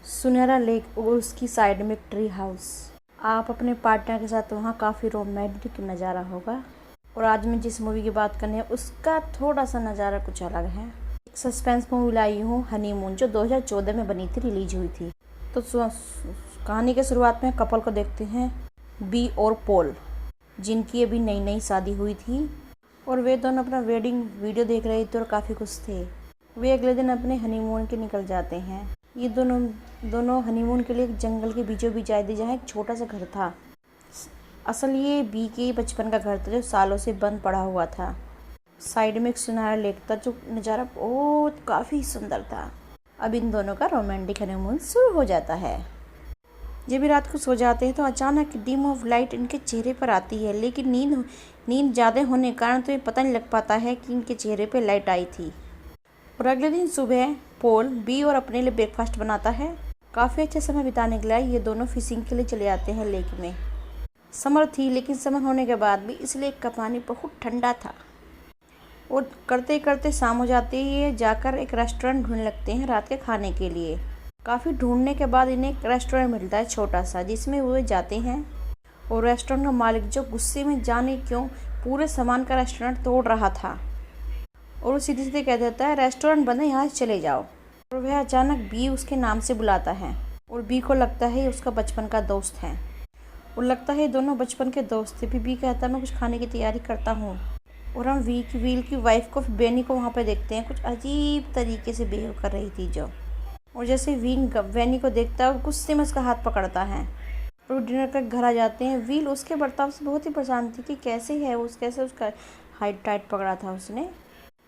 सुनहरा लेक और उसकी साइड में एक ट्री हाउस। आप अपने पार्टनर के साथ वहाँ काफ़ी रोमांटिक नज़ारा होगा। और आज मैं जिस मूवी की बात करनी है उसका थोड़ा सा नज़ारा कुछ अलग है। एक सस्पेंस मूवी लाई हूँ, हनीमून, जो 2014 में बनी थी, रिलीज हुई थी। तो कहानी के शुरुआत में कपल को देखते हैं, बी और पॉल, जिनकी अभी नई नई शादी हुई थी और वे दोनों अपना वेडिंग वीडियो देख रहे थे और काफ़ी खुश थे। वे अगले दिन अपने हनीमून के निकल जाते हैं। ये दोनों हनीमून के लिए एक जंगल के बीचों बीच आए थे, जहाँ एक छोटा सा घर था। असल ये बी के बचपन का घर था जो सालों से बंद पड़ा हुआ था। साइड में एक सुनहरा लेक था जो नज़ारा बहुत काफ़ी सुंदर था। अब इन दोनों का रोमांटिक हनीमून शुरू हो जाता है। जब भी रात को सो जाते हैं तो अचानक डिम ऑफ लाइट इनके चेहरे पर आती है, लेकिन नींद ज़्यादा होने के कारण तो ये पता नहीं लग पाता है कि इनके चेहरे पर लाइट आई थी। और अगले दिन सुबह पॉल बी और अपने लिए ब्रेकफास्ट बनाता है। काफ़ी अच्छा समय बिताने के लिए ये दोनों फिशिंग के लिए चले जाते हैं लेक में। समर थी, लेकिन समर होने के बाद भी इस लेक का पानी बहुत ठंडा था। और करते करते शाम हो जाती है। ये जाकर एक रेस्टोरेंट ढूंढने लगते हैं रात के खाने के लिए। काफ़ी ढूंढने के बाद इन्हें एक रेस्टोरेंट मिलता है छोटा सा, जिसमें वो जाते हैं। और रेस्टोरेंट का मालिक, जो गुस्से में जाने क्यों पूरे सामान का रेस्टोरेंट तोड़ रहा था, और वो सीधे सीधे कह देता है रेस्टोरेंट बंद है, यहाँ से चले जाओ। और वह अचानक बी उसके नाम से बुलाता है और बी को लगता है उसका बचपन का दोस्त है। और लगता है दोनों बचपन के दोस्त थे। बी कहता है मैं कुछ खाने की तैयारी करता हूँ। और हम व्हील की वाइफ को, बेनी को वहाँ पे देखते हैं, कुछ अजीब तरीके से बिहेव कर रही थी जो। और जैसे वेनी को देखता है, गुस्से में उसका हाथ पकड़ता है। और डिनर कर घर आ जाते हैं। व्हील उसके बर्ताव से बहुत ही परेशान थी कि कैसे है वो, कैसे उसका हाइट टाइट पकड़ा था उसने।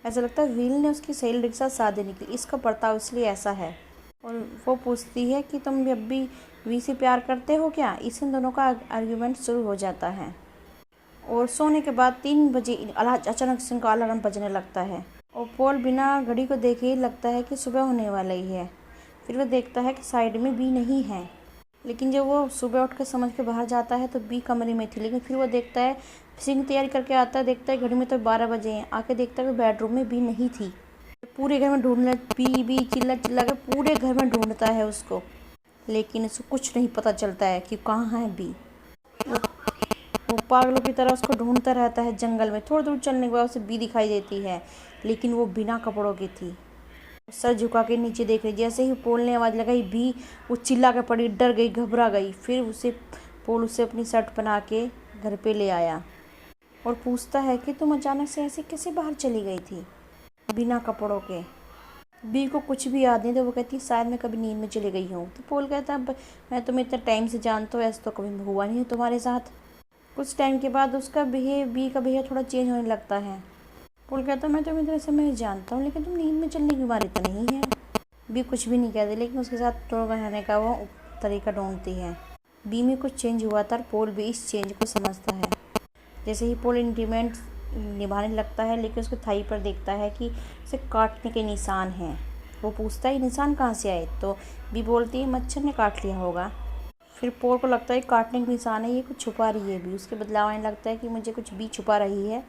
ऐसा लगता है व्हील ने उसकी सहेली के साथ शादी नहीं की, इसका बर्ताव इसलिए ऐसा है। और वो पूछती है कि तुम अब भी वी से प्यार करते हो क्या। इस दोनों का आर्ग्यूमेंट शुरू हो जाता है। और सोने के बाद 3 बजे अचानक से उनका अलार्म बजने लगता है। और पॉल बिना घड़ी को देखे ही लगता है कि सुबह होने वाला ही है। फिर वह देखता है कि साइड में बी नहीं है। लेकिन जब वो सुबह उठ कर समझ के बाहर जाता है तो बी कमरे में थी। लेकिन फिर वो देखता है, फिशिंग की तैयारी करके आता है, देखता है घड़ी में तो 12 बजे हैं। आके देखता है कि बेडरूम में बी नहीं थी। पूरे घर में ढूंढने, बी चिल्ला चिल्ला कर पूरे घर में ढूंढता है उसको, लेकिन उसको कुछ नहीं पता चलता है कि कहाँ है बी। वो पागलों की तरह उसको ढूंढता रहता है जंगल में। थोड़ी दूर चलने के बाद उसे बी दिखाई देती है, लेकिन वो बिना कपड़ों की थी। सर झुका के नीचे देख रही। जैसे ही पोल ने आवाज़ लगाई, भी वो चिल्ला के पड़ी, डर गई, घबरा गई। फिर पोल उसे अपनी शर्ट पहना के घर पे ले आया और पूछता है कि तुम अचानक से ऐसे कैसे बाहर चली गई थी बिना कपड़ों के। बी को कुछ भी याद नहीं था। वो कहती शायद मैं कभी नींद में चली गई हूँ। तो पोल कहता मैं तुम्हें इतने टाइम से जानता हूँ, ऐसा तो कभी हुआ नहीं है तुम्हारे साथ। कुछ टाइम के बाद बी का बिहेव थोड़ा चेंज होने लगता है। पोल कहता मैं तुम्हें इतने समय जानता हूँ, लेकिन तुम नींद में चलने की बीमारी तो नहीं है। बी कुछ भी नहीं कहती, लेकिन उसके साथ थोड़ा रहने का वो तरीका ढूंढती है। बी में कुछ चेंज हुआ था और पोल भी इस चेंज को समझता है। जैसे ही पोल इंटीमेट निभाने लगता है, लेकिन उसके थाई पर देखता है कि उसे काटने के निशान हैं। वो पूछता है निशान कहाँ से आए, तो बी बोलती है मच्छर ने काट लिया होगा। फिर पोल को लगता है काटने के निशान है, ये कुछ छुपा रही है बी। उसके बदलाव आने लगता है कि मुझे कुछ बी छुपा रही है।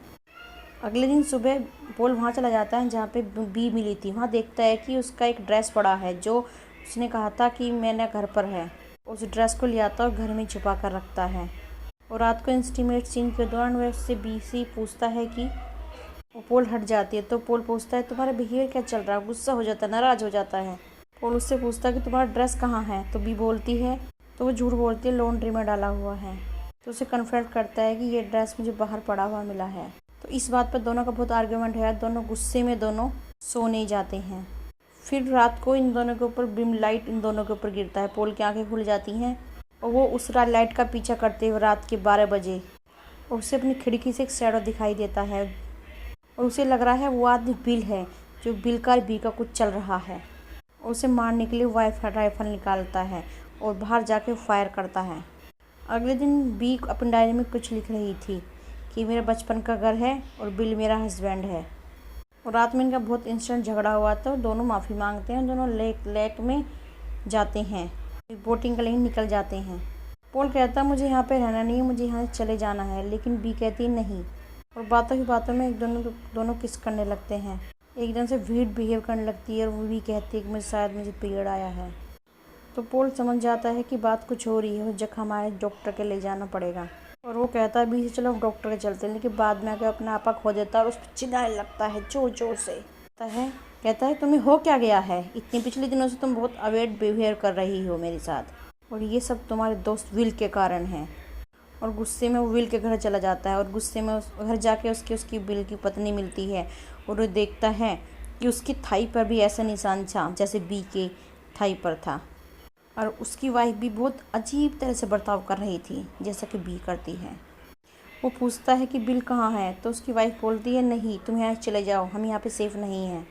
अगले दिन सुबह पोल वहाँ चला जाता है जहाँ पे बी मिली थी। वहाँ देखता है कि उसका एक ड्रेस पड़ा है जो उसने कहा था कि मैंने घर पर है। उस ड्रेस को ले आता है और घर में छुपा कर रखता है। और रात को इंस्टीमेट सीन के दौरान वह उससे बी से पूछता है कि वो पोल हट जाती है। तो पोल पूछता है तुम्हारा बिहेवियर क्या चल रहा है। गुस्सा हो जाता है, नाराज़ हो जाता है। पोल उससे पूछता है कि तुम्हारा ड्रेस कहाँ है। तो बी बोलती है, तो वो झूठ बोलती है लॉन्ड्री में डाला हुआ है। तो उसे कन्फर्ट करता है कि ये ड्रेस मुझे बाहर पड़ा हुआ मिला है। तो इस बात पर दोनों का बहुत आर्ग्यूमेंट है। दोनों गुस्से में दोनों सोने जाते हैं। फिर रात को इन दोनों के ऊपर बिम लाइट इन दोनों के ऊपर गिरता है। पोल की आंखें खुल जाती हैं और वो उस लाइट का पीछा करते हुए रात के 12 बजे, और उसे अपनी खिड़की से एक शैडो दिखाई देता है। और उसे लग रहा है वो आदमी बिल है, जो बिल का बी का कुछ चल रहा है। और उसे मारने के लिए राइफल निकालता है और बाहर जाके फायर करता है। अगले दिन बी अपनी डायरी में कुछ लिख रही थी कि मेरा बचपन का घर है और बिल मेरा हस्बैंड है। और रात में इनका बहुत इंस्टेंट झगड़ा हुआ था। दोनों माफ़ी मांगते हैं। दोनों लेक में जाते हैं, बोटिंग के लिए निकल जाते हैं। पोल कहता है मुझे यहाँ पे रहना नहीं है, मुझे यहाँ से चले जाना है। लेकिन बी कहती है नहीं। और बातों ही बातों में दोनों किस करने लगते हैं। एकदम से वीड बिहेव करने लगती है और वो भी कहती है कि शायद मुझे पीरियड आया है। तो पोल समझ जाता है कि बात कुछ हो रही है, जख्म आए, डॉक्टर के ले जाना पड़ेगा। और वो कहता है भी चलो डॉक्टर के चलते हैं, लेकिन बाद में आकर अपना आपा खो देता है और उस पर चिल्लाने लगता है जोर जोर से। कहता है तुम्हें हो क्या गया है, इतने पिछले दिनों से तुम बहुत अवॉइड बिहेवियर कर रही हो मेरे साथ, और ये सब तुम्हारे दोस्त विल के कारण है। और गुस्से में वो विल के घर चला जाता है और गुस्से में उस घर जाके उसकी विल की पत्नी मिलती है और वो देखता है कि उसकी थाई पर भी ऐसा निशान था जैसे बी के थाई पर था, और उसकी वाइफ भी बहुत अजीब तरह से बर्ताव कर रही थी जैसा कि बी करती है। वो पूछता है कि बिल कहाँ है, तो उसकी वाइफ बोलती है नहीं तुम यहाँ चले जाओ, हम यहाँ पे सेफ़ नहीं हैं।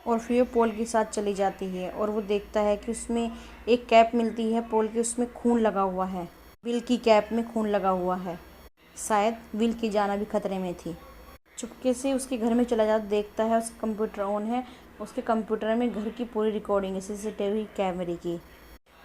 और फिर वो पोल के साथ चली जाती है और वो देखता है कि उसमें एक कैप मिलती है पोल की, उसमें खून लगा हुआ है, विल की कैप में खून लगा हुआ है। शायद विल की जान भी खतरे में थी। चुपके से उसके घर में चला जाता, देखता है उसका कंप्यूटर ऑन है, उसके कंप्यूटर में घर की पूरी रिकॉर्डिंग है सीसीटीवी कैमरे की।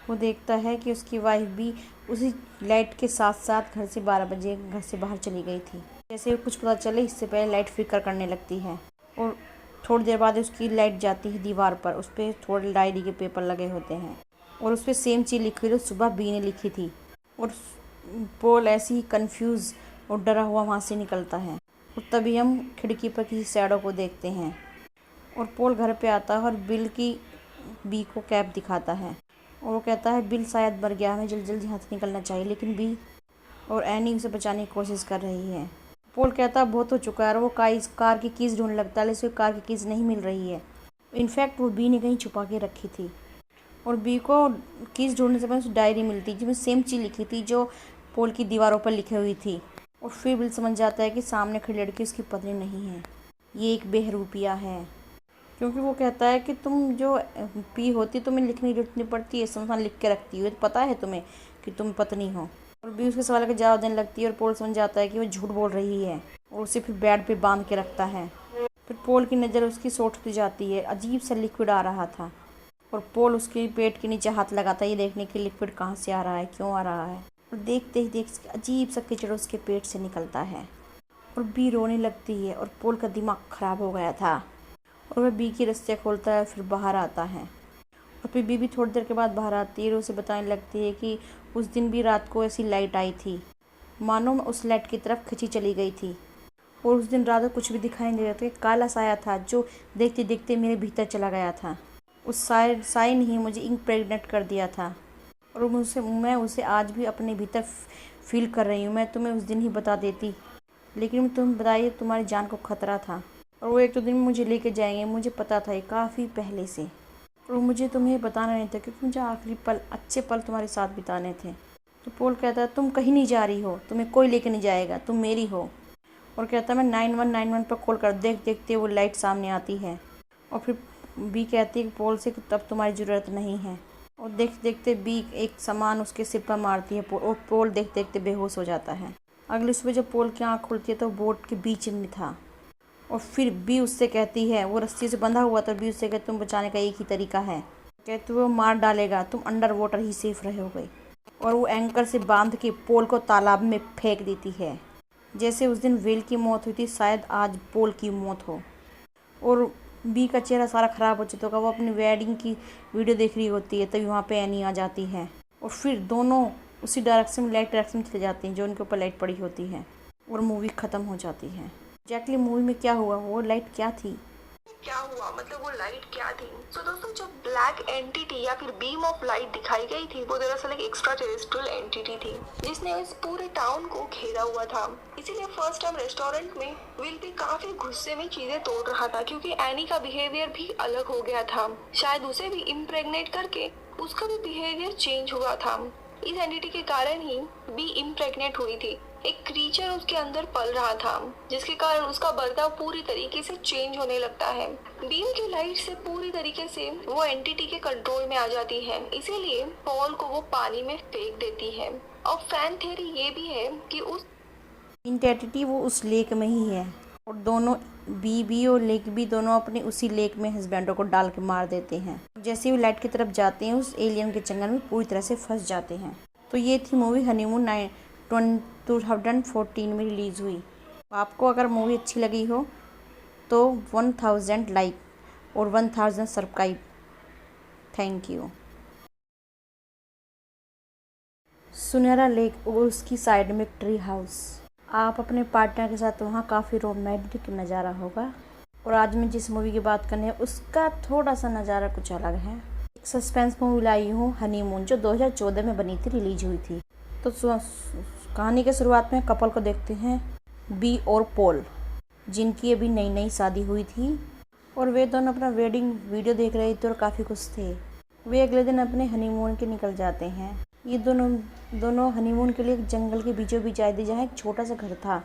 वो देखता है कि उसकी वाइफ भी उसी लाइट के साथ साथ घर से 12 बजे घर से बाहर चली गई थी। जैसे कुछ पता चले इससे पहले लाइट फ्लिकर करने लगती है और थोड़ी देर बाद उसकी लाइट जाती है दीवार पर, उस पर थोड़े डायरी के पेपर लगे होते हैं और उस पर सेम चीज़ लिखी हुई जो सुबह बी ने लिखी थी। और पोल ऐसे ही कंफ्यूज और डरा हुआ वहाँ से निकलता है। और तभी हम खिड़की पर किसी शैडो को देखते हैं और पोल घर पे आता है और बिल की बी को कैप दिखाता है और वो कहता है बिल शायद मर गया, हमें जल्दी जल्दी यहाँ से निकलना चाहिए, लेकिन बी और एनी उसे बचाने की कोशिश कर रही है। पोल कहता है बहुत हो चुका है और वो कार की कीज़ ढूंढने लगता है, लेकिन उसे कार की कीज़ नहीं मिल रही है। इनफैक्ट वो बी ने कहीं छुपा के रखी थी और बी को कीज़ ढूंढने से पहले उसे डायरी मिलती जिसमें सेम चीज़ लिखी थी जो पोल की दीवारों पर लिखी हुई थी। और फिर बिल समझ जाता है कि सामने खड़ी लड़की उसकी पत्नी नहीं है, ये एक बहरूपिया है। क्योंकि वो कहता है कि तुम जो पी होती तुम्हें लिखने की जरूरत नहीं पड़ती है, समझ लिख के रखती हो, तो पता है तुम्हें कि तुम पत्नी हो। और बी उसके सवाल का जवाब देने लगती है और पोल समझ जाता है कि वो झूठ बोल रही है और उसे फिर बेड पे बांध के रखता है। फिर पोल की नज़र उसकी सोट पे जाती है, अजीब सा लिक्विड आ रहा था और पोल उसके पेट के नीचे हाथ लगाता है ये देखने के लिक्विड कहाँ से आ रहा है, क्यों आ रहा है। और देखते ही देखते अजीब सा कीचड़ उसके पेट से निकलता है और बी रोने लगती है और पोल का दिमाग ख़राब हो गया था और वह बी की रस्सियाँ खोलता है, फिर बाहर आता है। और फिर बी भी थोड़ी देर के बाद बाहर आती है और उसे बताने लगती है कि उस दिन भी रात को ऐसी लाइट आई थी, मानो मैं उस लाइट की तरफ खिंची चली गई थी। और उस दिन रात को कुछ भी दिखाई नहीं देता, काला साया था जो देखते देखते मेरे भीतर चला गया था। उस साए ने ही मुझे इम्प्रेग्नेट कर दिया था और मैं उसे आज भी अपने भीतर फील कर रही हूँ। मैं तुम्हें उस दिन ही बता देती, लेकिन तुम बताइए तुम्हारी जान को खतरा था और वो एक दो दिन में मुझे लेके जाएंगे, मुझे पता था ये काफ़ी पहले से। और मुझे तुम्हें बताना नहीं था क्योंकि मुझे आखिरी पल अच्छे पल तुम्हारे साथ बिताने थे। तो पोल कहता है तुम कहीं नहीं जा रही हो, तुम्हें कोई लेके नहीं जाएगा, तुम मेरी हो। और कहता है मैं 9191 पर कॉल कर, देखते वो लाइट सामने आती है। और फिर बी कहती है कि पोल से कि तब तुम्हारी ज़रूरत नहीं है। और देखते देखते बी एक सामान उसके सिर पर मारती है और पोल देखते देखते बेहोश हो जाता है। अगली सुबह जब पोल की आँख खुलती है तो बोट के बीच में था और फिर बी उससे कहती है, वो रस्सी से बंधा हुआ था, बी उससे कहती तुम बचाने का एक ही तरीका है, कहते वो मार डालेगा, तुम अंडर वाटर ही सेफ रहोगे। और वो एंकर से बांध के पोल को तालाब में फेंक देती है। जैसे उस दिन वेल की मौत हुई थी, शायद आज पोल की मौत हो। और बी का चेहरा सारा ख़राब हो चुका, वो अपनी वेडिंग की वीडियो देख रही होती है, तभी वहाँ पे एनी आ जाती है और फिर दोनों उसी डायरेक्शन में लाइट डायरेक्शन में चले जाती हैं जो उनके ऊपर लाइट पड़ी होती है और मूवी ख़त्म हो जाती है। एग्जैक्टली मूवी में क्या हुआ, वो लाइट क्या थी, क्या हुआ, मतलब वो लाइट क्या थी। तो दोस्तों जो ब्लैक एंटिटी या फिर बीम ऑफ लाइट दिखाई गई थी वो दरअसल एक एक्स्ट्रा टेरेस्ट्रियल एंटिटी थी जिसने इस पूरे टाउन को घेरा हुआ था। इसीलिए फर्स्ट टाइम रेस्टोरेंट में विल भी काफी गुस्से में चीजें तोड़ रहा था क्योंकि एनी का बिहेवियर भी अलग हो गया था। शायद उसे भी इम्प्रेग्नेट करके उसका भी बिहेवियर चेंज हुआ था। इस एंटिटी के कारण ही बी इम्प्रेग्नेट हुई थी। एक क्रीचर उसके अंदर पल रहा था जिसके कारण उसका बर्ताव पूरी तरीके से चेंज होने लगता है। बीम की लाइट से पूरी तरीके से वो एंटिटी के कंट्रोल में आ जाती है, इसीलिए पॉल को वो पानी में फेंक देती है। और फैन थ्योरी ये भी है कि उस एंटिटी वो उस लेक में ही है और दोनों बी और लेक भी दोनों अपने उसी लेक में हस्बैंडों को डाल के मार देते हैं। जैसे ही वो लाइट की तरफ जाते हैं उस एलियन के चंगल में पूरी तरह से फंस जाते हैं। तो ये थी मूवी हनीमून 2014 में रिलीज़ हुई। आपको अगर मूवी अच्छी लगी हो तो 1000 लाइक और 1000 सब्सक्राइब। Thank you. सुनहरा लेक और उसकी साइड में एक ट्री हाउस। आप अपने पार्टनर के साथ वहाँ काफ़ी रोमांटिक नज़ारा होगा। और आज मैं जिस मूवी की बात करनी है उसका थोड़ा सा नज़ारा कुछ अलग है। एक सस्पेंस मूवी लाई हूँ हनीमून, जो 2014 में बनी थी, रिलीज हुई थी। तो कहानी के शुरुआत में कपल को देखते हैं, बी और पॉल, जिनकी अभी नई नई शादी हुई थी और वे दोनों अपना वेडिंग वीडियो देख रहे थे और काफ़ी खुश थे। वे अगले दिन अपने हनीमून के निकल जाते हैं। ये दोनों हनीमून के लिए एक जंगल के बीचों बीच आए थे, जहाँ एक छोटा सा घर था।